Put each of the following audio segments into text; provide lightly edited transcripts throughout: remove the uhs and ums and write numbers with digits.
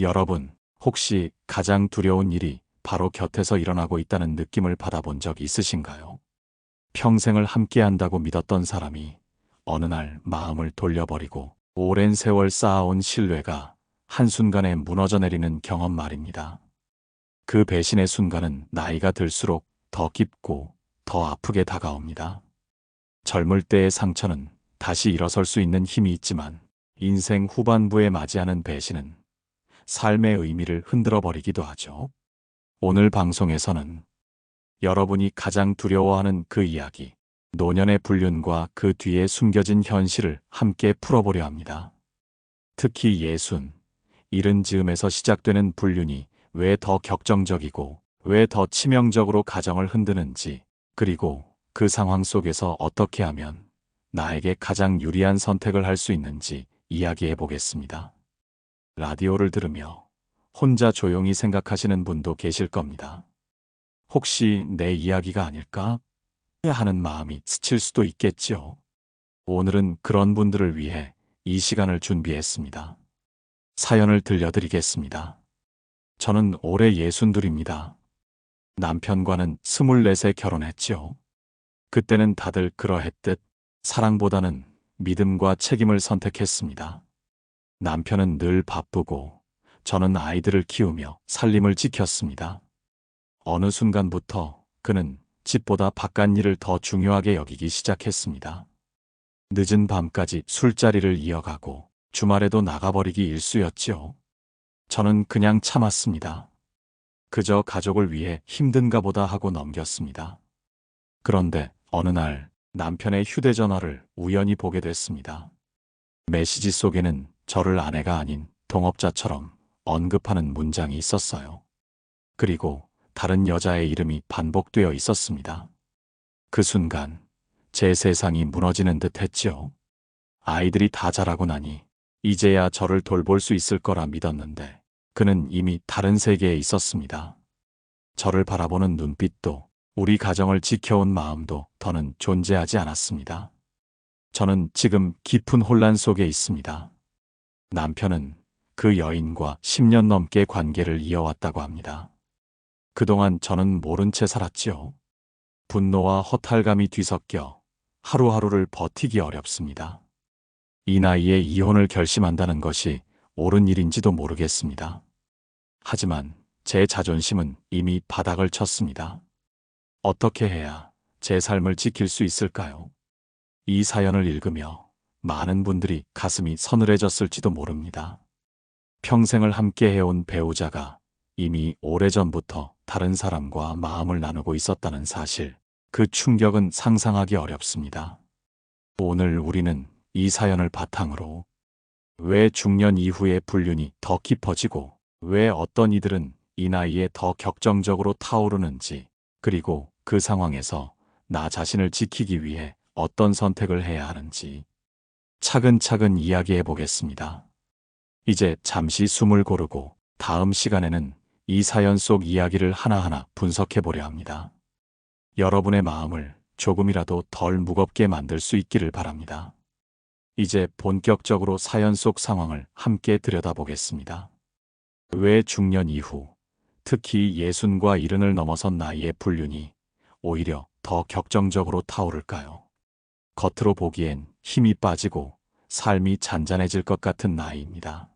여러분, 혹시 가장 두려운 일이 바로 곁에서 일어나고 있다는 느낌을 받아본 적 있으신가요? 평생을 함께한다고 믿었던 사람이 어느 날 마음을 돌려버리고 오랜 세월 쌓아온 신뢰가 한순간에 무너져 내리는 경험 말입니다. 그 배신의 순간은 나이가 들수록 더 깊고 더 아프게 다가옵니다. 젊을 때의 상처는 다시 일어설 수 있는 힘이 있지만 인생 후반부에 맞이하는 배신은 삶의 의미를 흔들어 버리기도 하죠. 오늘 방송에서는 여러분이 가장 두려워하는 그 이야기, 노년의 불륜과 그 뒤에 숨겨진 현실을 함께 풀어보려 합니다. 특히 이른 즈음에서 시작되는 불륜이 왜 더 격정적이고 왜 더 치명적으로 가정을 흔드는지, 그리고 그 상황 속에서 어떻게 하면 나에게 가장 유리한 선택을 할 수 있는지 이야기해 보겠습니다. 라디오를 들으며 혼자 조용히 생각하시는 분도 계실 겁니다. 혹시 내 이야기가 아닐까 하는 마음이 스칠 수도 있겠지요. 오늘은 그런 분들을 위해 이 시간을 준비했습니다. 사연을 들려드리겠습니다. 저는 올해 62입니다. 남편과는 24세 결혼했지요. 그때는 다들 그러했듯 사랑보다는 믿음과 책임을 선택했습니다. 남편은 늘 바쁘고 저는 아이들을 키우며 살림을 지켰습니다. 어느 순간부터 그는 집보다 바깥 일을 더 중요하게 여기기 시작했습니다. 늦은 밤까지 술자리를 이어가고 주말에도 나가버리기 일쑤였지요. 저는 그냥 참았습니다. 그저 가족을 위해 힘든가 보다 하고 넘겼습니다. 그런데 어느 날 남편의 휴대전화를 우연히 보게 됐습니다. 메시지 속에는 저를 아내가 아닌 동업자처럼 언급하는 문장이 있었어요. 그리고 다른 여자의 이름이 반복되어 있었습니다. 그 순간 제 세상이 무너지는 듯 했지요. 아이들이 다 자라고 나니 이제야 저를 돌볼 수 있을 거라 믿었는데 그는 이미 다른 세계에 있었습니다. 저를 바라보는 눈빛도 우리 가정을 지켜온 마음도 더는 존재하지 않았습니다. 저는 지금 깊은 혼란 속에 있습니다. 남편은 그 여인과 10년 넘게 관계를 이어왔다고 합니다. 그동안 저는 모른 채 살았지요. 분노와 허탈감이 뒤섞여 하루하루를 버티기 어렵습니다. 이 나이에 이혼을 결심한다는 것이 옳은 일인지도 모르겠습니다. 하지만 제 자존심은 이미 바닥을 쳤습니다. 어떻게 해야 제 삶을 지킬 수 있을까요? 이 사연을 읽으며 많은 분들이 가슴이 서늘해졌을지도 모릅니다. 평생을 함께 해온 배우자가 이미 오래전부터 다른 사람과 마음을 나누고 있었다는 사실, 그 충격은 상상하기 어렵습니다. 오늘 우리는 이 사연을 바탕으로 왜 중년 이후의 불륜이 더 깊어지고 왜 어떤 이들은 이 나이에 더 격정적으로 타오르는지, 그리고 그 상황에서 나 자신을 지키기 위해 어떤 선택을 해야 하는지 차근차근 이야기해 보겠습니다. 이제 잠시 숨을 고르고 다음 시간에는 이 사연 속 이야기를 하나하나 분석해 보려 합니다. 여러분의 마음을 조금이라도 덜 무겁게 만들 수 있기를 바랍니다. 이제 본격적으로 사연 속 상황을 함께 들여다보겠습니다. 왜 중년 이후, 특히 60과 70을 넘어선 나이의 불륜이 오히려 더 격정적으로 타오를까요? 겉으로 보기엔 힘이 빠지고 삶이 잔잔해질 것 같은 나이입니다.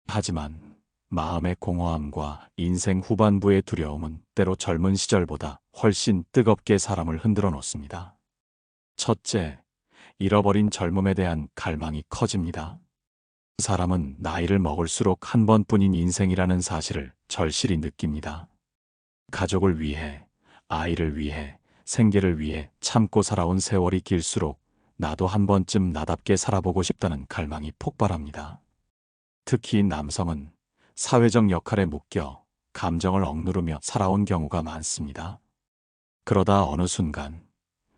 하지만 마음의 공허함과 인생 후반부의 두려움은 때로 젊은 시절보다 훨씬 뜨겁게 사람을 흔들어 놓습니다. 첫째, 잃어버린 젊음에 대한 갈망이 커집니다. 사람은 나이를 먹을수록 한 번뿐인 인생이라는 사실을 절실히 느낍니다. 가족을 위해, 아이를 위해, 생계를 위해 참고 살아온 세월이 길수록 나도 한 번쯤 나답게 살아보고 싶다는 갈망이 폭발합니다. 특히 남성은 사회적 역할에 묶여 감정을 억누르며 살아온 경우가 많습니다. 그러다 어느 순간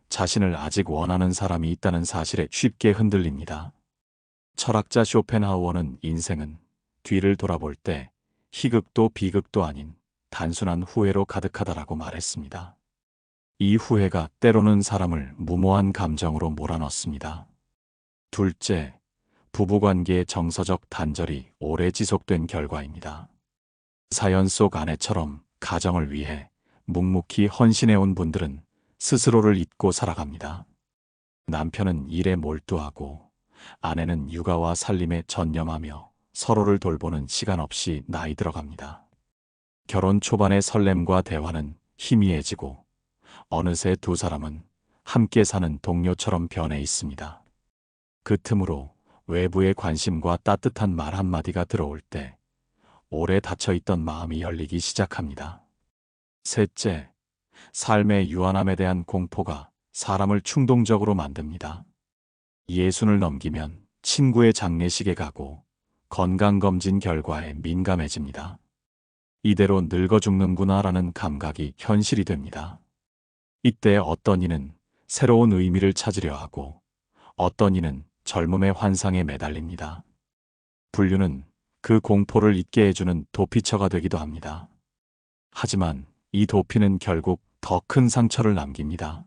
자신을 아직 원하는 사람이 있다는 사실에 쉽게 흔들립니다. 철학자 쇼펜하우어는 인생은 뒤를 돌아볼 때 희극도 비극도 아닌 단순한 후회로 가득하다라고 말했습니다. 이 후회가 때로는 사람을 무모한 감정으로 몰아넣습니다. 둘째, 부부관계의 정서적 단절이 오래 지속된 결과입니다. 사연 속 아내처럼 가정을 위해 묵묵히 헌신해온 분들은 스스로를 잊고 살아갑니다. 남편은 일에 몰두하고 아내는 육아와 살림에 전념하며 서로를 돌보는 시간 없이 나이 들어갑니다. 결혼 초반의 설렘과 대화는 희미해지고 어느새 두 사람은 함께 사는 동료처럼 변해 있습니다. 그 틈으로 외부의 관심과 따뜻한 말 한마디가 들어올 때 오래 닫혀있던 마음이 열리기 시작합니다. 셋째, 삶의 유한함에 대한 공포가 사람을 충동적으로 만듭니다. 60을 넘기면 친구의 장례식에 가고 건강검진 결과에 민감해집니다. 이대로 늙어 죽는구나라는 감각이 현실이 됩니다. 이때 어떤 이는 새로운 의미를 찾으려 하고 어떤 이는 젊음의 환상에 매달립니다. 불륜은 그 공포를 잊게 해주는 도피처가 되기도 합니다. 하지만 이 도피는 결국 더 큰 상처를 남깁니다.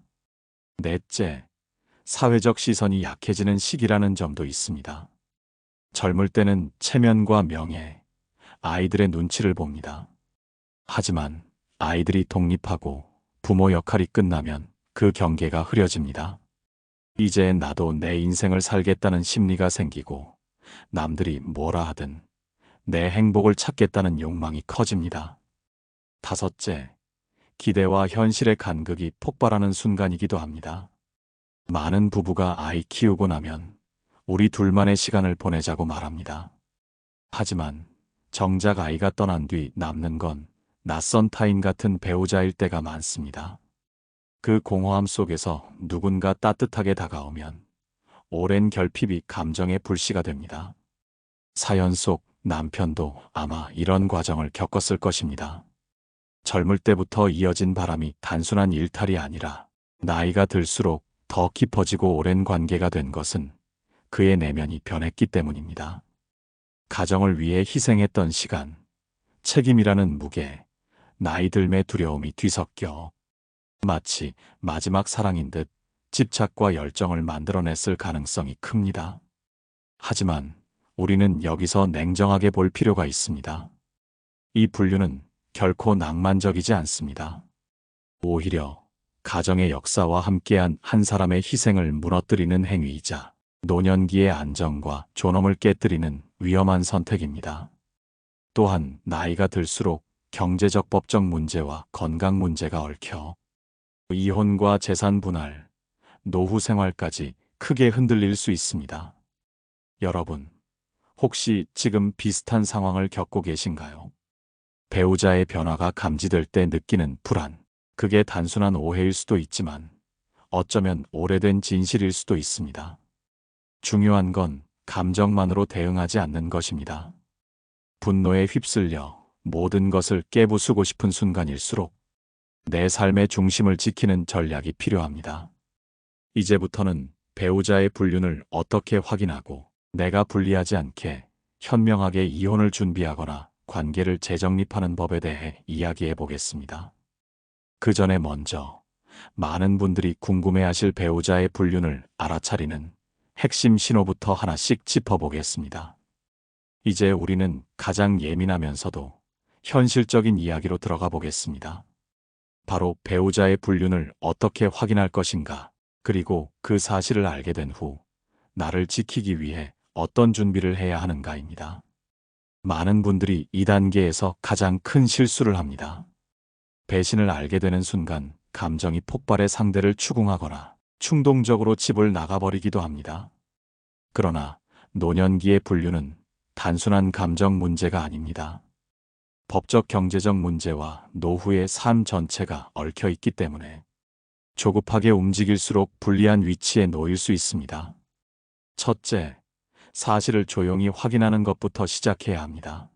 넷째, 사회적 시선이 약해지는 시기라는 점도 있습니다. 젊을 때는 체면과 명예, 아이들의 눈치를 봅니다. 하지만 아이들이 독립하고 부모 역할이 끝나면 그 경계가 흐려집니다. 이제 나도 내 인생을 살겠다는 심리가 생기고 남들이 뭐라 하든 내 행복을 찾겠다는 욕망이 커집니다. 다섯째, 기대와 현실의 간극이 폭발하는 순간이기도 합니다. 많은 부부가 아이 키우고 나면 우리 둘만의 시간을 보내자고 말합니다. 하지만 정작 아이가 떠난 뒤 남는 건 낯선 타인 같은 배우자일 때가 많습니다. 그 공허함 속에서 누군가 따뜻하게 다가오면 오랜 결핍이 감정의 불씨가 됩니다. 사연 속 남편도 아마 이런 과정을 겪었을 것입니다. 젊을 때부터 이어진 바람이 단순한 일탈이 아니라 나이가 들수록 더 깊어지고 오랜 관계가 된 것은 그의 내면이 변했기 때문입니다. 가정을 위해 희생했던 시간, 책임이라는 무게, 나이 들매 두려움이 뒤섞여 마치 마지막 사랑인 듯 집착과 열정을 만들어냈을 가능성이 큽니다. 하지만 우리는 여기서 냉정하게 볼 필요가 있습니다. 이 불륜은 결코 낭만적이지 않습니다. 오히려 가정의 역사와 함께한 한 사람의 희생을 무너뜨리는 행위이자 노년기의 안정과 존엄을 깨뜨리는 위험한 선택입니다. 또한 나이가 들수록 경제적 법적 문제와 건강 문제가 얽혀 이혼과 재산 분할, 노후 생활까지 크게 흔들릴 수 있습니다. 여러분, 혹시 지금 비슷한 상황을 겪고 계신가요? 배우자의 변화가 감지될 때 느끼는 불안, 그게 단순한 오해일 수도 있지만 어쩌면 오래된 진실일 수도 있습니다. 중요한 건 감정만으로 대응하지 않는 것입니다. 분노에 휩쓸려 모든 것을 깨부수고 싶은 순간일수록 내 삶의 중심을 지키는 전략이 필요합니다. 이제부터는 배우자의 불륜을 어떻게 확인하고 내가 불리하지 않게 현명하게 이혼을 준비하거나 관계를 재정립하는 법에 대해 이야기해 보겠습니다. 그 전에 먼저 많은 분들이 궁금해하실 배우자의 불륜을 알아차리는 핵심 신호부터 하나씩 짚어보겠습니다. 이제 우리는 가장 예민하면서도 현실적인 이야기로 들어가 보겠습니다. 바로 배우자의 불륜을 어떻게 확인할 것인가, 그리고 그 사실을 알게 된 후 나를 지키기 위해 어떤 준비를 해야 하는가입니다. 많은 분들이 이 단계에서 가장 큰 실수를 합니다. 배신을 알게 되는 순간 감정이 폭발해 상대를 추궁하거나 충동적으로 집을 나가버리기도 합니다. 그러나 노년기의 불륜은 단순한 감정 문제가 아닙니다. 법적 경제적 문제와 노후의 삶 전체가 얽혀 있기 때문에 조급하게 움직일수록 불리한 위치에 놓일 수 있습니다. 첫째, 사실을 조용히 확인하는 것부터 시작해야 합니다.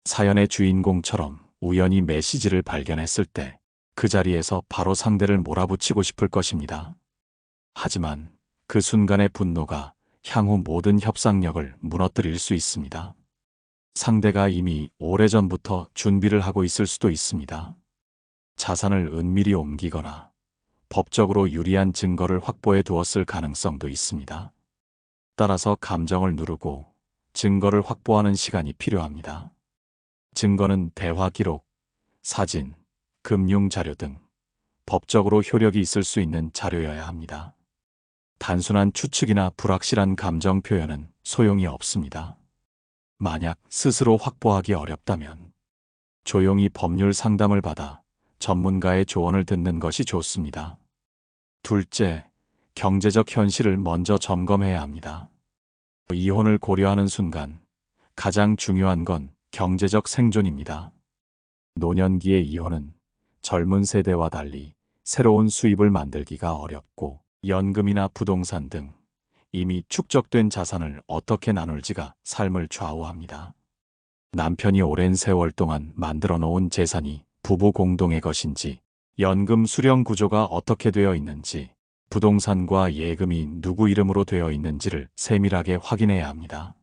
사연의 주인공처럼 우연히 메시지를 발견했을 때 그 자리에서 바로 상대를 몰아붙이고 싶을 것입니다. 하지만 그 순간의 분노가 향후 모든 협상력을 무너뜨릴 수 있습니다. 상대가 이미 오래전부터 준비를 하고 있을 수도 있습니다. 자산을 은밀히 옮기거나 법적으로 유리한 증거를 확보해 두었을 가능성도 있습니다. 따라서 감정을 누르고 증거를 확보하는 시간이 필요합니다. 증거는 대화 기록, 사진, 금융 자료 등 법적으로 효력이 있을 수 있는 자료여야 합니다. 단순한 추측이나 불확실한 감정 표현은 소용이 없습니다. 만약 스스로 확보하기 어렵다면 조용히 법률 상담을 받아 전문가의 조언을 듣는 것이 좋습니다. 둘째, 경제적 현실을 먼저 점검해야 합니다. 이혼을 고려하는 순간 가장 중요한 건 경제적 생존입니다. 노년기의 이혼은 젊은 세대와 달리 새로운 수입을 만들기가 어렵고 연금이나 부동산 등 이미 축적된 자산을 어떻게 나눌지가 삶을 좌우합니다. 남편이 오랜 세월 동안 만들어 놓은 재산이 부부 공동의 것인지, 연금 수령 구조가 어떻게 되어 있는지, 부동산과 예금이 누구 이름으로 되어 있는지를 세밀하게 확인해야 합니다.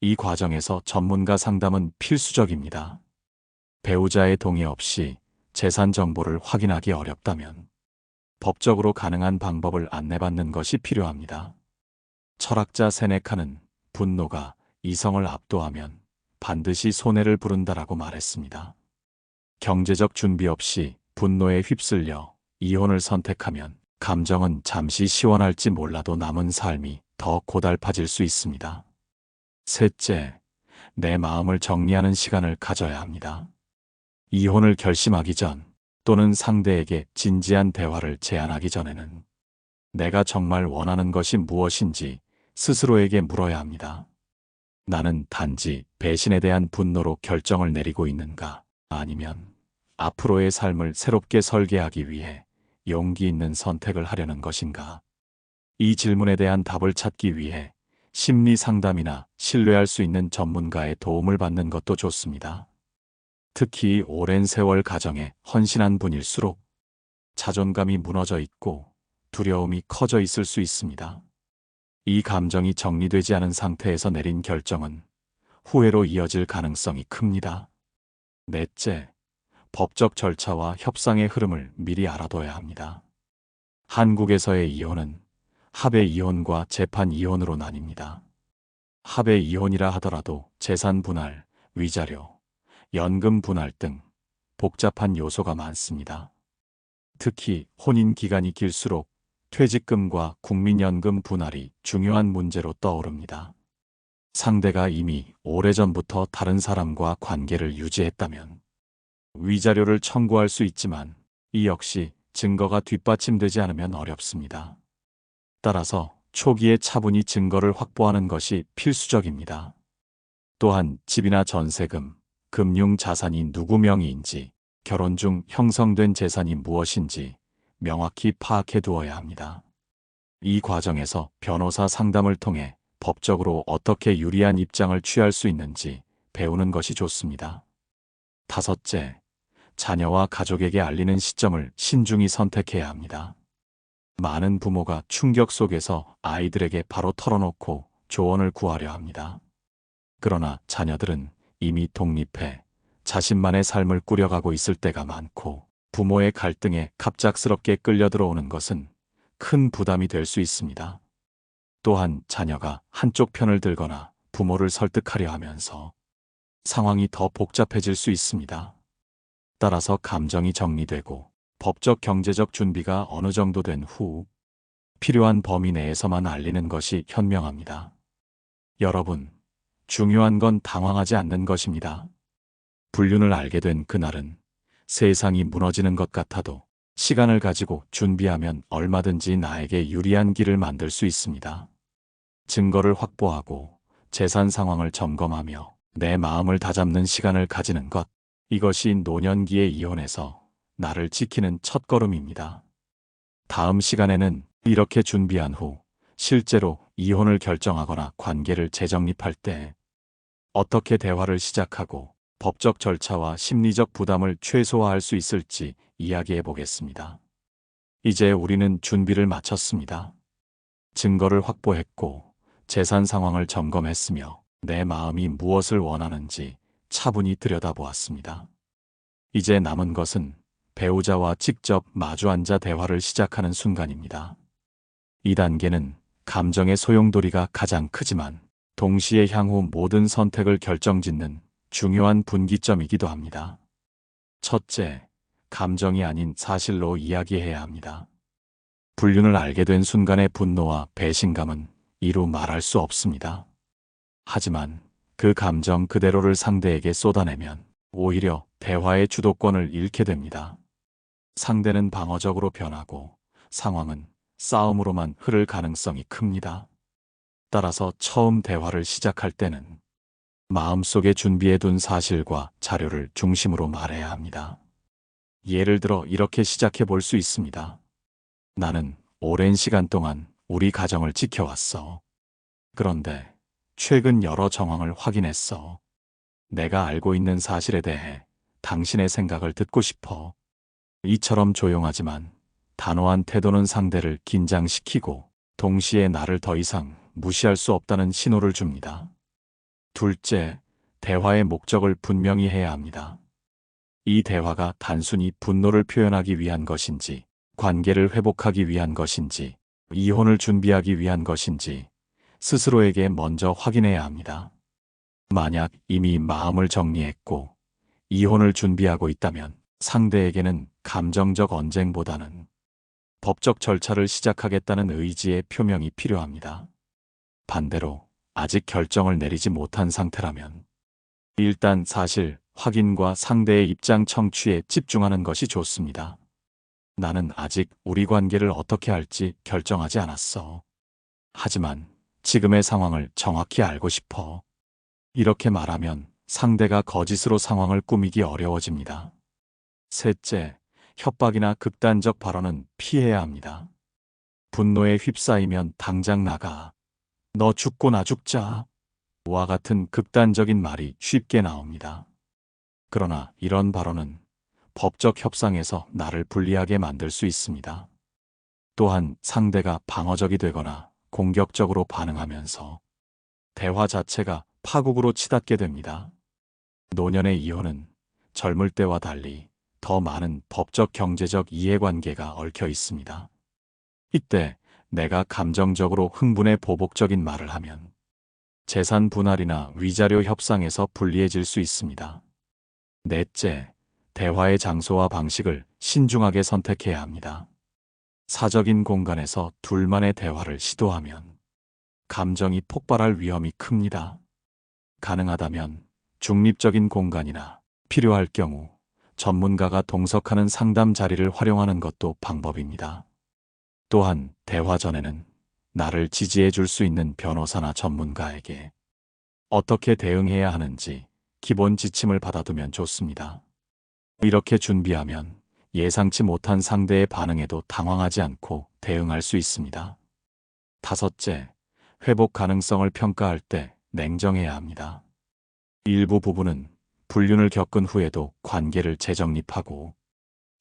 이 과정에서 전문가 상담은 필수적입니다. 배우자의 동의 없이 재산 정보를 확인하기 어렵다면 법적으로 가능한 방법을 안내받는 것이 필요합니다. 철학자 세네카는 분노가 이성을 압도하면 반드시 손해를 부른다라고 말했습니다. 경제적 준비 없이 분노에 휩쓸려 이혼을 선택하면 감정은 잠시 시원할지 몰라도 남은 삶이 더 고달파질 수 있습니다. 셋째, 내 마음을 정리하는 시간을 가져야 합니다. 이혼을 결심하기 전 또는 상대에게 진지한 대화를 제안하기 전에는 내가 정말 원하는 것이 무엇인지 스스로에게 물어야 합니다. 나는 단지 배신에 대한 분노로 결정을 내리고 있는가? 아니면 앞으로의 삶을 새롭게 설계하기 위해 용기 있는 선택을 하려는 것인가? 이 질문에 대한 답을 찾기 위해 심리 상담이나 신뢰할 수 있는 전문가의 도움을 받는 것도 좋습니다. 특히 오랜 세월 가정에 헌신한 분일수록 자존감이 무너져 있고 두려움이 커져 있을 수 있습니다. 이 감정이 정리되지 않은 상태에서 내린 결정은 후회로 이어질 가능성이 큽니다. 넷째, 법적 절차와 협상의 흐름을 미리 알아둬야 합니다. 한국에서의 이혼은 합의 이혼과 재판 이혼으로 나뉩니다. 합의 이혼이라 하더라도 재산 분할, 위자료, 연금 분할 등 복잡한 요소가 많습니다. 특히 혼인 기간이 길수록 퇴직금과 국민연금 분할이 중요한 문제로 떠오릅니다. 상대가 이미 오래전부터 다른 사람과 관계를 유지했다면 위자료를 청구할 수 있지만 이 역시 증거가 뒷받침되지 않으면 어렵습니다. 따라서 초기에 차분히 증거를 확보하는 것이 필수적입니다. 또한 집이나 전세금, 금융 자산이 누구 명의인지, 결혼 중 형성된 재산이 무엇인지 명확히 파악해 두어야 합니다. 이 과정에서 변호사 상담을 통해 법적으로 어떻게 유리한 입장을 취할 수 있는지 배우는 것이 좋습니다. 다섯째, 자녀와 가족에게 알리는 시점을 신중히 선택해야 합니다. 많은 부모가 충격 속에서 아이들에게 바로 털어놓고 조언을 구하려 합니다. 그러나 자녀들은 이미 독립해 자신만의 삶을 꾸려가고 있을 때가 많고 부모의 갈등에 갑작스럽게 끌려 들어오는 것은 큰 부담이 될 수 있습니다. 또한 자녀가 한쪽 편을 들거나 부모를 설득하려 하면서 상황이 더 복잡해질 수 있습니다. 따라서 감정이 정리되고 법적 경제적 준비가 어느 정도 된 후 필요한 범위 내에서만 알리는 것이 현명합니다. 여러분, 중요한 건 당황하지 않는 것입니다. 불륜을 알게 된 그날은 세상이 무너지는 것 같아도 시간을 가지고 준비하면 얼마든지 나에게 유리한 길을 만들 수 있습니다. 증거를 확보하고 재산 상황을 점검하며 내 마음을 다잡는 시간을 가지는 것, 이것이 노년기의 이혼에서 나를 지키는 첫걸음입니다. 다음 시간에는 이렇게 준비한 후 실제로 이혼을 결정하거나 관계를 재정립할 때 어떻게 대화를 시작하고 법적 절차와 심리적 부담을 최소화할 수 있을지 이야기해 보겠습니다. 이제 우리는 준비를 마쳤습니다. 증거를 확보했고 재산 상황을 점검했으며 내 마음이 무엇을 원하는지 차분히 들여다보았습니다. 이제 남은 것은 배우자와 직접 마주 앉아 대화를 시작하는 순간입니다. 이 단계는 감정의 소용돌이가 가장 크지만 동시에 향후 모든 선택을 결정짓는 중요한 분기점이기도 합니다. 첫째, 감정이 아닌 사실로 이야기해야 합니다. 불륜을 알게 된 순간의 분노와 배신감은 이루 말할 수 없습니다. 하지만 그 감정 그대로를 상대에게 쏟아내면 오히려 대화의 주도권을 잃게 됩니다. 상대는 방어적으로 변하고 상황은 싸움으로만 흐를 가능성이 큽니다. 따라서 처음 대화를 시작할 때는 마음속에 준비해둔 사실과 자료를 중심으로 말해야 합니다. 예를 들어 이렇게 시작해 볼 수 있습니다. 나는 오랜 시간 동안 우리 가정을 지켜왔어. 그런데 최근 여러 정황을 확인했어. 내가 알고 있는 사실에 대해 당신의 생각을 듣고 싶어. 이처럼 조용하지만 단호한 태도는 상대를 긴장시키고 동시에 나를 더 이상 무시할 수 없다는 신호를 줍니다. 둘째, 대화의 목적을 분명히 해야 합니다. 이 대화가 단순히 분노를 표현하기 위한 것인지, 관계를 회복하기 위한 것인지, 이혼을 준비하기 위한 것인지 스스로에게 먼저 확인해야 합니다. 만약 이미 마음을 정리했고 이혼을 준비하고 있다면 상대에게는 감정적 언쟁보다는 법적 절차를 시작하겠다는 의지의 표명이 필요합니다. 반대로 아직 결정을 내리지 못한 상태라면 일단 사실 확인과 상대의 입장 청취에 집중하는 것이 좋습니다. 나는 아직 우리 관계를 어떻게 할지 결정하지 않았어. 하지만 지금의 상황을 정확히 알고 싶어. 이렇게 말하면 상대가 거짓으로 상황을 꾸미기 어려워집니다. 셋째, 협박이나 극단적 발언은 피해야 합니다. 분노에 휩싸이면 당장 나가. 너 죽고 나 죽자. 와 같은 극단적인 말이 쉽게 나옵니다. 그러나 이런 발언은 법적 협상에서 나를 불리하게 만들 수 있습니다. 또한 상대가 방어적이 되거나 공격적으로 반응하면서 대화 자체가 파국으로 치닫게 됩니다. 노년의 이혼은 젊을 때와 달리 더 많은 법적 경제적 이해관계가 얽혀 있습니다. 이때 내가 감정적으로 흥분해 보복적인 말을 하면 재산 분할이나 위자료 협상에서 불리해질 수 있습니다. 넷째, 대화의 장소와 방식을 신중하게 선택해야 합니다. 사적인 공간에서 둘만의 대화를 시도하면 감정이 폭발할 위험이 큽니다. 가능하다면 중립적인 공간이나 필요할 경우 전문가가 동석하는 상담 자리를 활용하는 것도 방법입니다. 또한 대화 전에는 나를 지지해 줄 수 있는 변호사나 전문가에게 어떻게 대응해야 하는지 기본 지침을 받아두면 좋습니다. 이렇게 준비하면 예상치 못한 상대의 반응에도 당황하지 않고 대응할 수 있습니다. 다섯째, 회복 가능성을 평가할 때 냉정해야 합니다. 일부 부부는 불륜을 겪은 후에도 관계를 재정립하고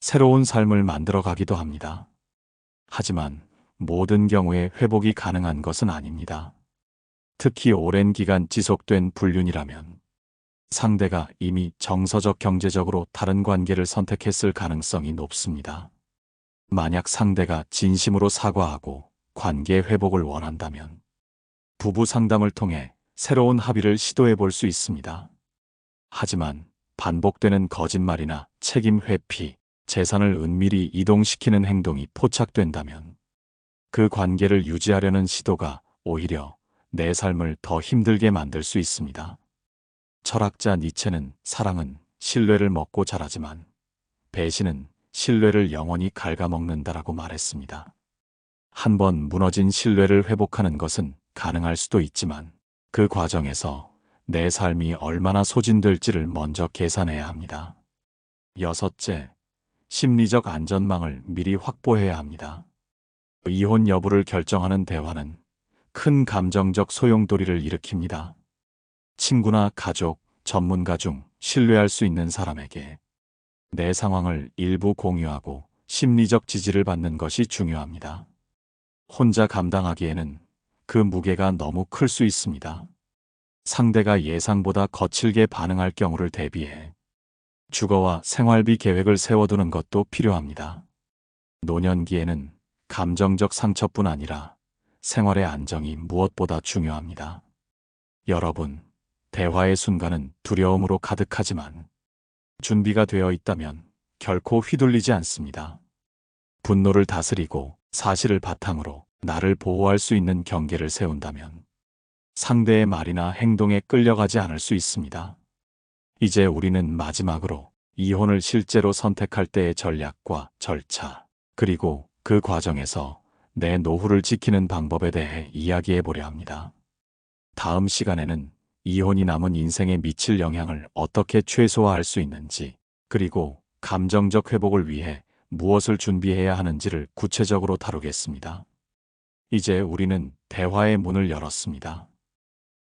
새로운 삶을 만들어 가기도 합니다. 하지만 모든 경우에 회복이 가능한 것은 아닙니다. 특히 오랜 기간 지속된 불륜이라면 상대가 이미 정서적 경제적으로 다른 관계를 선택했을 가능성이 높습니다. 만약 상대가 진심으로 사과하고 관계 회복을 원한다면 부부 상담을 통해 새로운 합의를 시도해 볼 수 있습니다. 하지만 반복되는 거짓말이나 책임 회피, 재산을 은밀히 이동시키는 행동이 포착된다면 그 관계를 유지하려는 시도가 오히려 내 삶을 더 힘들게 만들 수 있습니다. 철학자 니체는 사랑은 신뢰를 먹고 자라지만 배신은 신뢰를 영원히 갉아먹는다라고 말했습니다. 한번 무너진 신뢰를 회복하는 것은 가능할 수도 있지만 그 과정에서 내 삶이 얼마나 소진될지를 먼저 계산해야 합니다. 여섯째, 심리적 안전망을 미리 확보해야 합니다. 이혼 여부를 결정하는 대화는 큰 감정적 소용돌이를 일으킵니다. 친구나 가족, 전문가 중 신뢰할 수 있는 사람에게 내 상황을 일부 공유하고 심리적 지지를 받는 것이 중요합니다. 혼자 감당하기에는 그 무게가 너무 클 수 있습니다. 상대가 예상보다 거칠게 반응할 경우를 대비해 주거와 생활비 계획을 세워두는 것도 필요합니다. 노년기에는 감정적 상처뿐 아니라 생활의 안정이 무엇보다 중요합니다. 여러분, 대화의 순간은 두려움으로 가득하지만 준비가 되어 있다면 결코 휘둘리지 않습니다. 분노를 다스리고 사실을 바탕으로 나를 보호할 수 있는 경계를 세운다면 상대의 말이나 행동에 끌려가지 않을 수 있습니다. 이제 우리는 마지막으로 이혼을 실제로 선택할 때의 전략과 절차, 그리고 그 과정에서 내 노후를 지키는 방법에 대해 이야기해 보려 합니다. 다음 시간에는 이혼이 남은 인생에 미칠 영향을 어떻게 최소화할 수 있는지, 그리고 감정적 회복을 위해 무엇을 준비해야 하는지를 구체적으로 다루겠습니다. 이제 우리는 대화의 문을 열었습니다.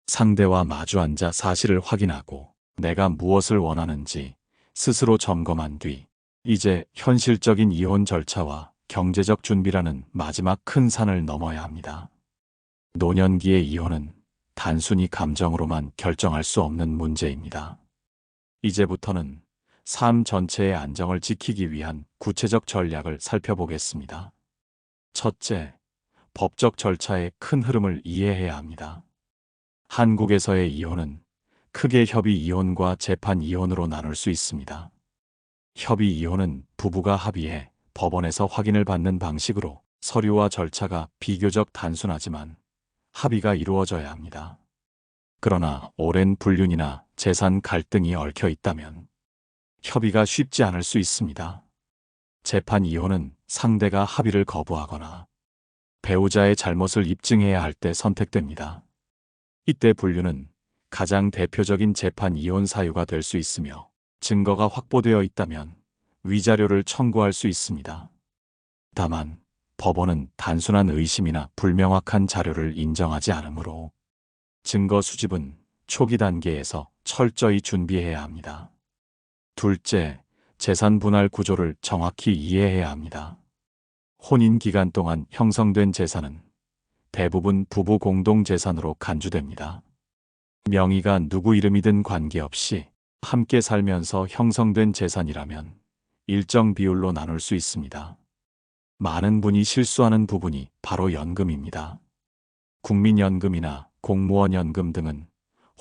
상대와 마주 앉아 사실을 확인하고 내가 무엇을 원하는지 스스로 점검한 뒤, 이제 현실적인 이혼 절차와 경제적 준비라는 마지막 큰 산을 넘어야 합니다. 노년기의 이혼은 단순히 감정으로만 결정할 수 없는 문제입니다. 이제부터는 삶 전체의 안정을 지키기 위한 구체적 전략을 살펴보겠습니다. 첫째, 법적 절차의 큰 흐름을 이해해야 합니다. 한국에서의 이혼은 크게 협의 이혼과 재판 이혼으로 나눌 수 있습니다. 협의 이혼은 부부가 합의해 법원에서 확인을 받는 방식으로 서류와 절차가 비교적 단순하지만 합의가 이루어져야 합니다. 그러나 오랜 불륜이나 재산 갈등이 얽혀 있다면 협의가 쉽지 않을 수 있습니다. 재판 이혼은 상대가 합의를 거부하거나 배우자의 잘못을 입증해야 할 때 선택됩니다. 이때 불륜은 가장 대표적인 재판 이혼 사유가 될 수 있으며 증거가 확보되어 있다면 위자료를 청구할 수 있습니다. 다만 법원은 단순한 의심이나 불명확한 자료를 인정하지 않으므로 증거 수집은 초기 단계에서 철저히 준비해야 합니다. 둘째, 재산 분할 구조를 정확히 이해해야 합니다. 혼인 기간 동안 형성된 재산은 대부분 부부 공동 재산으로 간주됩니다. 명의가 누구 이름이든 관계없이 함께 살면서 형성된 재산이라면 일정 비율로 나눌 수 있습니다. 많은 분이 실수하는 부분이 바로 연금입니다. 국민연금이나 공무원연금 등은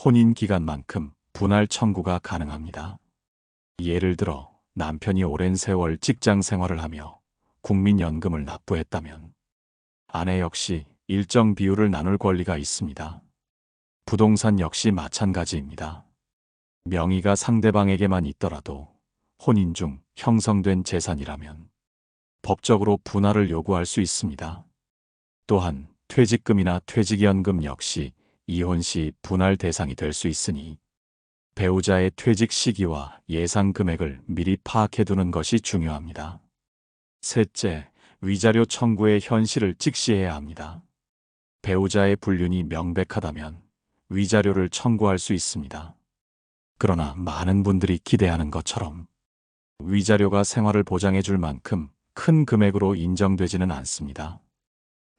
혼인 기간만큼 분할 청구가 가능합니다. 예를 들어 남편이 오랜 세월 직장 생활을 하며 국민연금을 납부했다면 아내 역시 일정 비율을 나눌 권리가 있습니다. 부동산 역시 마찬가지입니다. 명의가 상대방에게만 있더라도 혼인 중 형성된 재산이라면 법적으로 분할을 요구할 수 있습니다. 또한 퇴직금이나 퇴직연금 역시 이혼 시 분할 대상이 될 수 있으니 배우자의 퇴직 시기와 예상 금액을 미리 파악해 두는 것이 중요합니다. 셋째, 위자료 청구의 현실을 직시해야 합니다. 배우자의 불륜이 명백하다면 위자료를 청구할 수 있습니다. 그러나 많은 분들이 기대하는 것처럼 위자료가 생활을 보장해 줄 만큼 큰 금액으로 인정되지는 않습니다.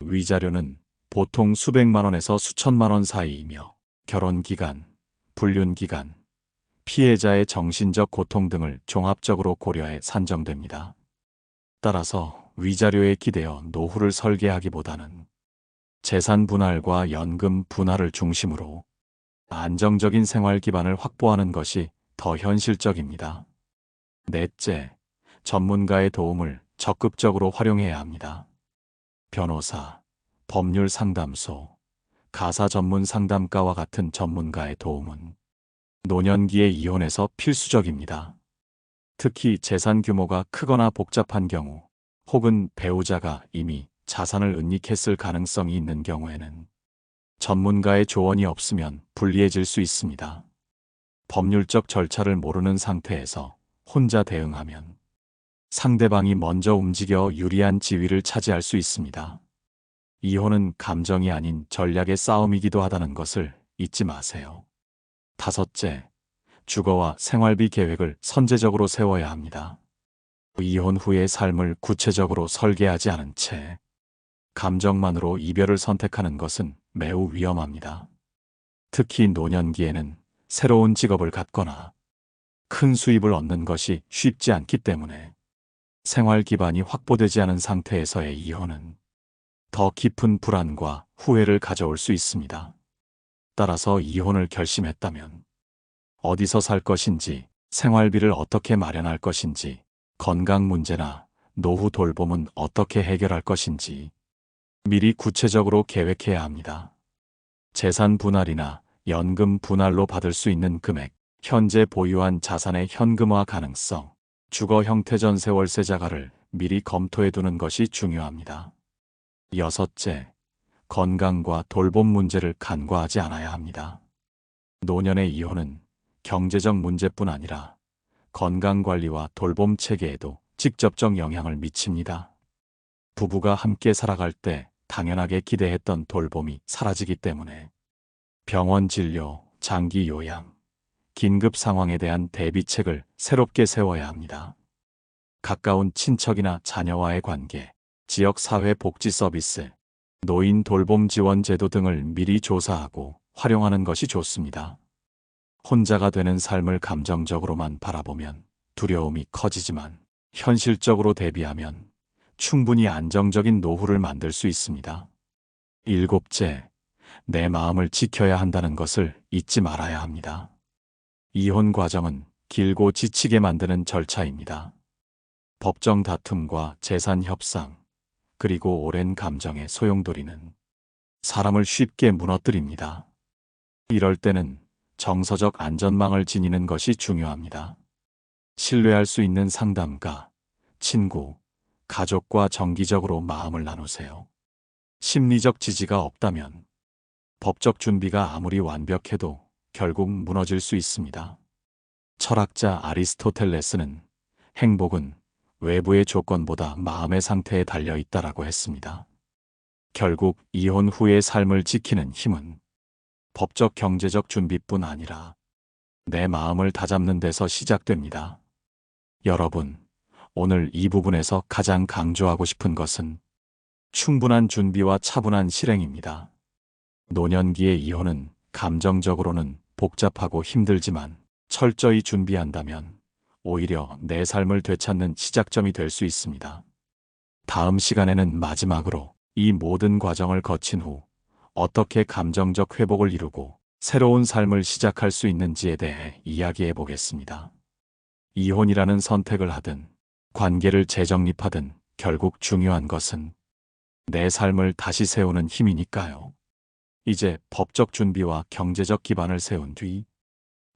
위자료는 보통 수백만 원에서 수천만 원 사이이며 결혼기간, 불륜기간, 피해자의 정신적 고통 등을 종합적으로 고려해 산정됩니다. 따라서 위자료에 기대어 노후를 설계하기보다는 재산 분할과 연금 분할을 중심으로 안정적인 생활 기반을 확보하는 것이 더 현실적입니다. 넷째, 전문가의 도움을 적극적으로 활용해야 합니다. 변호사, 법률 상담소, 가사 전문 상담가와 같은 전문가의 도움은 노년기의 이혼에서 필수적입니다. 특히 재산 규모가 크거나 복잡한 경우 혹은 배우자가 이미 자산을 은닉했을 가능성이 있는 경우에는 전문가의 조언이 없으면 불리해질 수 있습니다. 법률적 절차를 모르는 상태에서 혼자 대응하면 상대방이 먼저 움직여 유리한 지위를 차지할 수 있습니다. 이혼은 감정이 아닌 전략의 싸움이기도 하다는 것을 잊지 마세요. 다섯째, 주거와 생활비 계획을 선제적으로 세워야 합니다. 이혼 후의 삶을 구체적으로 설계하지 않은 채 감정만으로 이별을 선택하는 것은 매우 위험합니다. 특히 노년기에는 새로운 직업을 갖거나 큰 수입을 얻는 것이 쉽지 않기 때문에 생활 기반이 확보되지 않은 상태에서의 이혼은 더 깊은 불안과 후회를 가져올 수 있습니다. 따라서 이혼을 결심했다면 어디서 살 것인지, 생활비를 어떻게 마련할 것인지, 건강 문제나 노후 돌봄은 어떻게 해결할 것인지 미리 구체적으로 계획해야 합니다. 재산 분할이나 연금 분할로 받을 수 있는 금액, 현재 보유한 자산의 현금화 가능성, 주거 형태 전세 월세 자가를 미리 검토해 두는 것이 중요합니다. 여섯째, 건강과 돌봄 문제를 간과하지 않아야 합니다. 노년의 이혼은 경제적 문제뿐 아니라 건강관리와 돌봄 체계에도 직접적 영향을 미칩니다. 부부가 함께 살아갈 때 당연하게 기대했던 돌봄이 사라지기 때문에 병원 진료, 장기 요양, 긴급 상황에 대한 대비책을 새롭게 세워야 합니다. 가까운 친척이나 자녀와의 관계, 지역 사회 복지 서비스, 노인 돌봄 지원 제도 등을 미리 조사하고 활용하는 것이 좋습니다. 혼자가 되는 삶을 감정적으로만 바라보면 두려움이 커지지만 현실적으로 대비하면 충분히 안정적인 노후를 만들 수 있습니다. 일곱째, 내 마음을 지켜야 한다는 것을 잊지 말아야 합니다. 이혼 과정은 길고 지치게 만드는 절차입니다. 법정 다툼과 재산 협상, 그리고 오랜 감정의 소용돌이는 사람을 쉽게 무너뜨립니다. 이럴 때는 정서적 안전망을 지니는 것이 중요합니다. 신뢰할 수 있는 상담가, 친구, 가족과 정기적으로 마음을 나누세요. 심리적 지지가 없다면 법적 준비가 아무리 완벽해도 결국 무너질 수 있습니다. 철학자 아리스토텔레스는 행복은 외부의 조건보다 마음의 상태에 달려 있다라고 했습니다. 결국 이혼 후의 삶을 지키는 힘은 법적 경제적 준비뿐 아니라 내 마음을 다잡는 데서 시작됩니다. 여러분, 오늘 이 부분에서 가장 강조하고 싶은 것은 충분한 준비와 차분한 실행입니다. 노년기의 이혼은 감정적으로는 복잡하고 힘들지만 철저히 준비한다면 오히려 내 삶을 되찾는 시작점이 될 수 있습니다. 다음 시간에는 마지막으로 이 모든 과정을 거친 후 어떻게 감정적 회복을 이루고 새로운 삶을 시작할 수 있는지에 대해 이야기해 보겠습니다. 이혼이라는 선택을 하든 관계를 재정립하든 결국 중요한 것은 내 삶을 다시 세우는 힘이니까요. 이제 법적 준비와 경제적 기반을 세운 뒤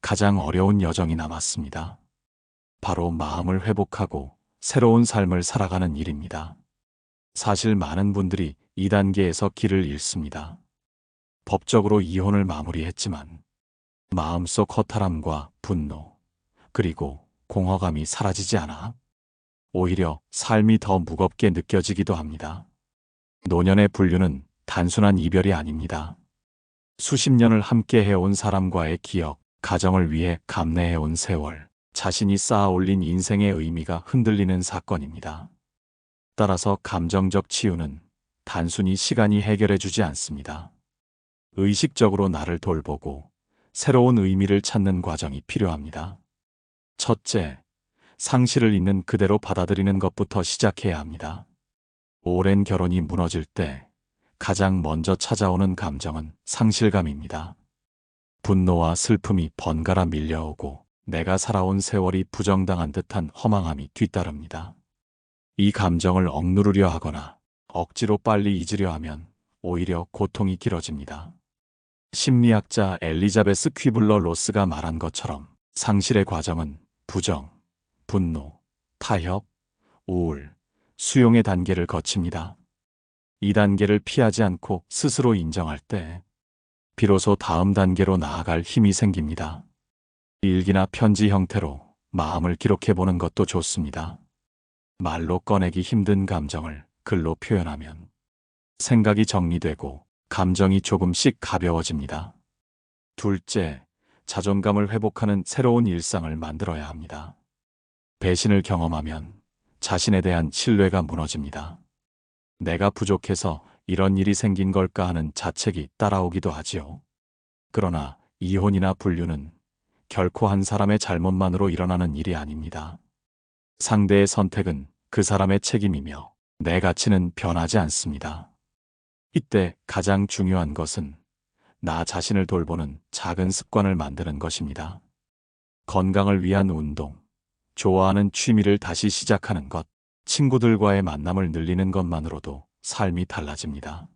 가장 어려운 여정이 남았습니다. 바로 마음을 회복하고 새로운 삶을 살아가는 일입니다. 사실 많은 분들이 이 단계에서 길을 잃습니다. 법적으로 이혼을 마무리했지만 마음속 허탈함과 분노, 그리고 공허감이 사라지지 않아 오히려 삶이 더 무겁게 느껴지기도 합니다. 노년의 분류는 단순한 이별이 아닙니다. 수십 년을 함께 해온 사람과의 기억, 가정을 위해 감내해온 세월, 자신이 쌓아올린 인생의 의미가 흔들리는 사건입니다. 따라서 감정적 치유는 단순히 시간이 해결해주지 않습니다. 의식적으로 나를 돌보고 새로운 의미를 찾는 과정이 필요합니다. 첫째, 상실을 있는 그대로 받아들이는 것부터 시작해야 합니다. 오랜 결혼이 무너질 때 가장 먼저 찾아오는 감정은 상실감입니다. 분노와 슬픔이 번갈아 밀려오고 내가 살아온 세월이 부정당한 듯한 허망함이 뒤따릅니다. 이 감정을 억누르려 하거나 억지로 빨리 잊으려 하면 오히려 고통이 길어집니다. 심리학자 엘리자베스 퀴블러 로스가 말한 것처럼 상실의 과정은 부정, 분노, 타협, 우울, 수용의 단계를 거칩니다. 이 단계를 피하지 않고 스스로 인정할 때 비로소 다음 단계로 나아갈 힘이 생깁니다. 일기나 편지 형태로 마음을 기록해보는 것도 좋습니다. 말로 꺼내기 힘든 감정을 글로 표현하면 생각이 정리되고 감정이 조금씩 가벼워집니다. 둘째, 자존감을 회복하는 새로운 일상을 만들어야 합니다. 배신을 경험하면 자신에 대한 신뢰가 무너집니다. 내가 부족해서 이런 일이 생긴 걸까 하는 자책이 따라오기도 하지요. 그러나 이혼이나 분류는 결코 한 사람의 잘못만으로 일어나는 일이 아닙니다. 상대의 선택은 그 사람의 책임이며 내 가치는 변하지 않습니다. 이때 가장 중요한 것은 나 자신을 돌보는 작은 습관을 만드는 것입니다. 건강을 위한 운동, 좋아하는 취미를 다시 시작하는 것, 친구들과의 만남을 늘리는 것만으로도 삶이 달라집니다.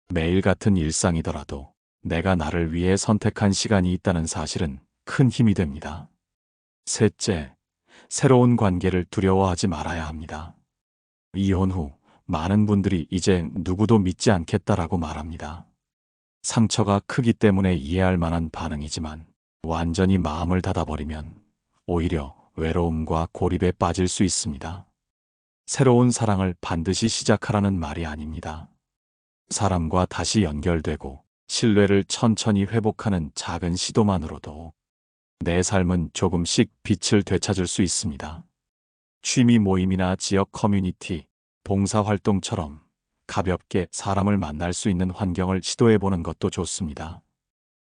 매일 같은 일상이더라도 내가 나를 위해 선택한 시간이 있다는 사실은 큰 힘이 됩니다. 셋째, 새로운 관계를 두려워하지 말아야 합니다. 이혼 후 많은 분들이 이제 누구도 믿지 않겠다라고 말합니다. 상처가 크기 때문에 이해할 만한 반응이지만 완전히 마음을 닫아버리면 오히려 외로움과 고립에 빠질 수 있습니다. 새로운 사랑을 반드시 시작하라는 말이 아닙니다. 사람과 다시 연결되고 신뢰를 천천히 회복하는 작은 시도만으로도 내 삶은 조금씩 빛을 되찾을 수 있습니다. 취미 모임이나 지역 커뮤니티, 봉사활동처럼 가볍게 사람을 만날 수 있는 환경을 시도해보는 것도 좋습니다.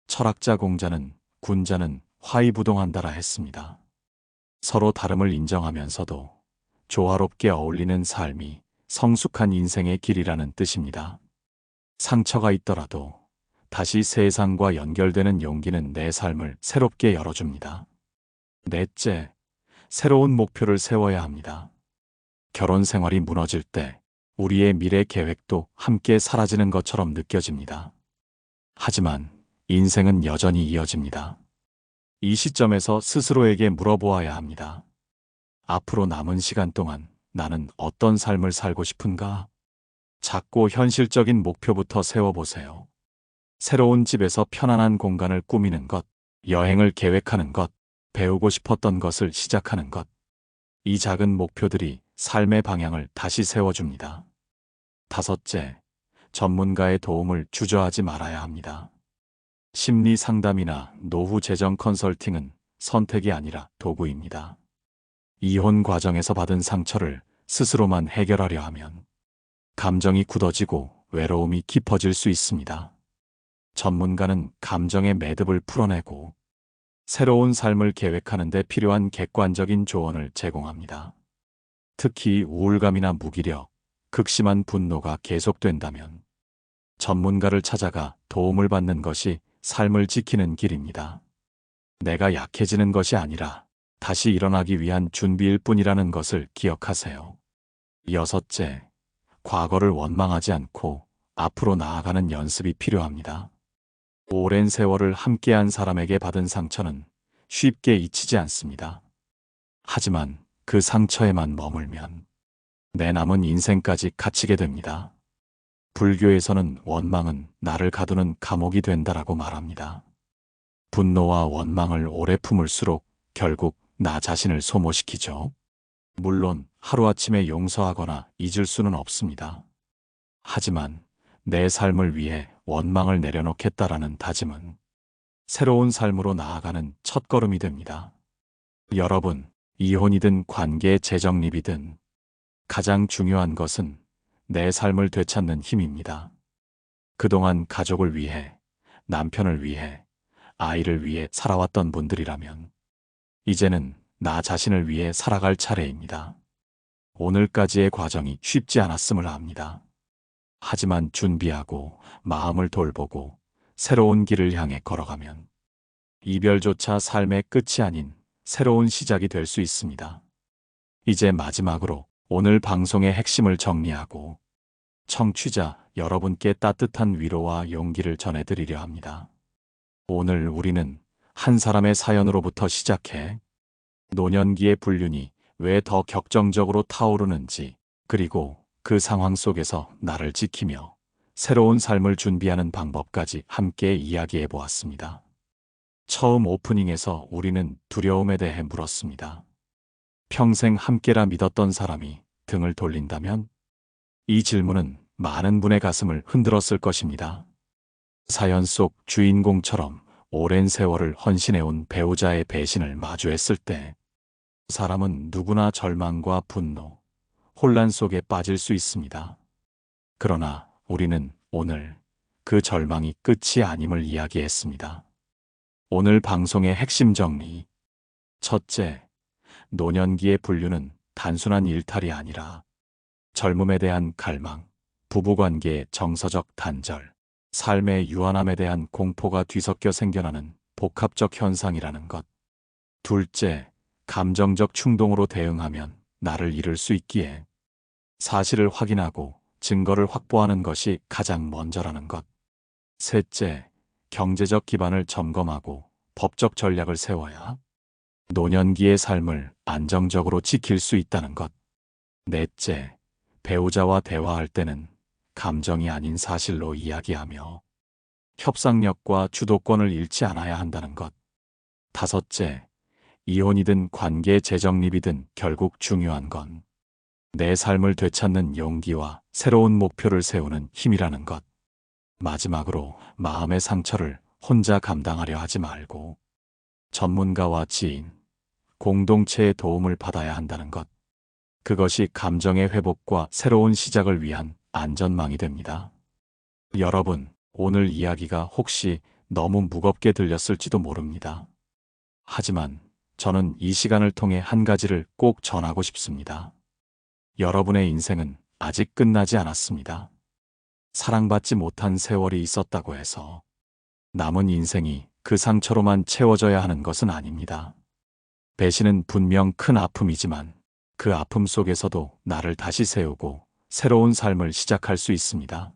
철학자 공자는 군자는 화이부동한다라 했습니다. 서로 다름을 인정하면서도 조화롭게 어울리는 삶이 성숙한 인생의 길이라는 뜻입니다. 상처가 있더라도 다시 세상과 연결되는 용기는 내 삶을 새롭게 열어줍니다. 넷째, 새로운 목표를 세워야 합니다. 결혼 생활이 무너질 때 우리의 미래 계획도 함께 사라지는 것처럼 느껴집니다. 하지만 인생은 여전히 이어집니다. 이 시점에서 스스로에게 물어보아야 합니다. 앞으로 남은 시간 동안 나는 어떤 삶을 살고 싶은가? 작고 현실적인 목표부터 세워보세요. 새로운 집에서 편안한 공간을 꾸미는 것, 여행을 계획하는 것, 배우고 싶었던 것을 시작하는 것. 이 작은 목표들이 삶의 방향을 다시 세워줍니다. 다섯째, 전문가의 도움을 주저하지 말아야 합니다. 심리 상담이나 노후 재정 컨설팅은 선택이 아니라 도구입니다. 이혼 과정에서 받은 상처를 스스로만 해결하려 하면 감정이 굳어지고 외로움이 깊어질 수 있습니다. 전문가는 감정의 매듭을 풀어내고 새로운 삶을 계획하는 데 필요한 객관적인 조언을 제공합니다. 특히 우울감이나 무기력, 극심한 분노가 계속된다면 전문가를 찾아가 도움을 받는 것이 삶을 지키는 길입니다. 내가 약해지는 것이 아니라 다시 일어나기 위한 준비일 뿐이라는 것을 기억하세요. 여섯째, 과거를 원망하지 않고 앞으로 나아가는 연습이 필요합니다. 오랜 세월을 함께한 사람에게 받은 상처는 쉽게 잊히지 않습니다. 하지만 그 상처에만 머물면 내 남은 인생까지 갇히게 됩니다. 불교에서는 원망은 나를 가두는 감옥이 된다라고 말합니다. 분노와 원망을 오래 품을수록 결국 나 자신을 소모시키죠. 물론 하루아침에 용서하거나 잊을 수는 없습니다. 하지만 내 삶을 위해 원망을 내려놓겠다라는 다짐은 새로운 삶으로 나아가는 첫걸음이 됩니다. 여러분, 이혼이든 관계 재정립이든 가장 중요한 것은 내 삶을 되찾는 힘입니다. 그동안 가족을 위해, 남편을 위해, 아이를 위해 살아왔던 분들이라면 이제는 나 자신을 위해 살아갈 차례입니다. 오늘까지의 과정이 쉽지 않았음을 압니다. 하지만 준비하고 마음을 돌보고 새로운 길을 향해 걸어가면 이별조차 삶의 끝이 아닌 새로운 시작이 될 수 있습니다. 이제 마지막으로 오늘 방송의 핵심을 정리하고 청취자 여러분께 따뜻한 위로와 용기를 전해드리려 합니다. 오늘 우리는 한 사람의 사연으로부터 시작해 노년기의 불륜이 왜 더 격정적으로 타오르는지, 그리고 그 상황 속에서 나를 지키며 새로운 삶을 준비하는 방법까지 함께 이야기해 보았습니다. 처음 오프닝에서 우리는 두려움에 대해 물었습니다. 평생 함께라 믿었던 사람이 등을 돌린다면? 이 질문은 많은 분의 가슴을 흔들었을 것입니다. 사연 속 주인공처럼 오랜 세월을 헌신해온 배우자의 배신을 마주했을 때 사람은 누구나 절망과 분노, 혼란 속에 빠질 수 있습니다. 그러나 우리는 오늘 그 절망이 끝이 아님을 이야기했습니다. 오늘 방송의 핵심 정리. 첫째, 노년기의 불륜은 단순한 일탈이 아니라 젊음에 대한 갈망, 부부관계의 정서적 단절, 삶의 유한함에 대한 공포가 뒤섞여 생겨나는 복합적 현상이라는 것. 둘째, 감정적 충동으로 대응하면 나를 잃을 수 있기에 사실을 확인하고 증거를 확보하는 것이 가장 먼저라는 것. 셋째, 경제적 기반을 점검하고 법적 전략을 세워야 노년기의 삶을 안정적으로 지킬 수 있다는 것. 넷째, 배우자와 대화할 때는 감정이 아닌 사실로 이야기하며 협상력과 주도권을 잃지 않아야 한다는 것. 다섯째, 이혼이든 관계 재정립이든 결국 중요한 건 내 삶을 되찾는 용기와 새로운 목표를 세우는 힘이라는 것. 마지막으로 마음의 상처를 혼자 감당하려 하지 말고 전문가와 지인, 공동체의 도움을 받아야 한다는 것. 그것이 감정의 회복과 새로운 시작을 위한 안전망이 됩니다. 여러분, 오늘 이야기가 혹시 너무 무겁게 들렸을지도 모릅니다. 하지만 저는 이 시간을 통해 한 가지를 꼭 전하고 싶습니다. 여러분의 인생은 아직 끝나지 않았습니다. 사랑받지 못한 세월이 있었다고 해서 남은 인생이 그 상처로만 채워져야 하는 것은 아닙니다. 배신은 분명 큰 아픔이지만 그 아픔 속에서도 나를 다시 세우고 새로운 삶을 시작할 수 있습니다.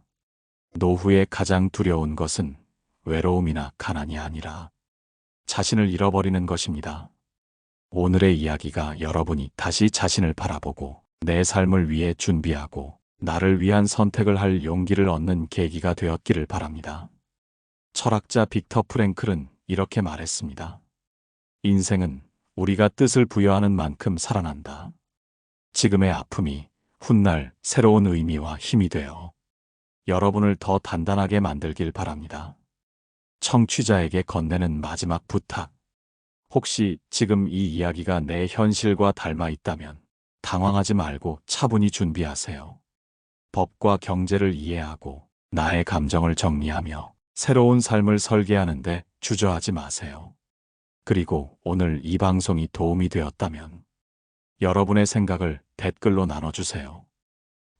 노후에 가장 두려운 것은 외로움이나 가난이 아니라 자신을 잃어버리는 것입니다. 오늘의 이야기가 여러분이 다시 자신을 바라보고 내 삶을 위해 준비하고 나를 위한 선택을 할 용기를 얻는 계기가 되었기를 바랍니다. 철학자 빅터 프랭클은 이렇게 말했습니다. 인생은 우리가 뜻을 부여하는 만큼 살아난다. 지금의 아픔이 훗날 새로운 의미와 힘이 되어 여러분을 더 단단하게 만들길 바랍니다. 청취자에게 건네는 마지막 부탁. 혹시 지금 이 이야기가 내 현실과 닮아 있다면 당황하지 말고 차분히 준비하세요. 법과 경제를 이해하고 나의 감정을 정리하며 새로운 삶을 설계하는데 주저하지 마세요. 그리고 오늘 이 방송이 도움이 되었다면 여러분의 생각을 댓글로 나눠주세요.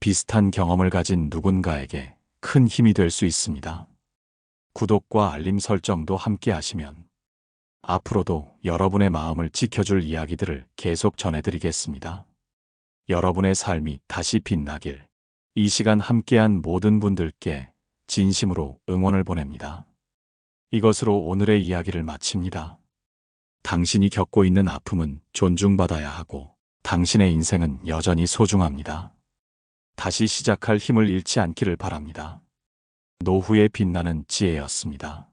비슷한 경험을 가진 누군가에게 큰 힘이 될 수 있습니다. 구독과 알림 설정도 함께 하시면 앞으로도 여러분의 마음을 지켜줄 이야기들을 계속 전해드리겠습니다. 여러분의 삶이 다시 빛나길 이 시간 함께한 모든 분들께 진심으로 응원을 보냅니다. 이것으로 오늘의 이야기를 마칩니다. 당신이 겪고 있는 아픔은 존중받아야 하고 당신의 인생은 여전히 소중합니다. 다시 시작할 힘을 잃지 않기를 바랍니다. 노후에 빛나는 지혜였습니다.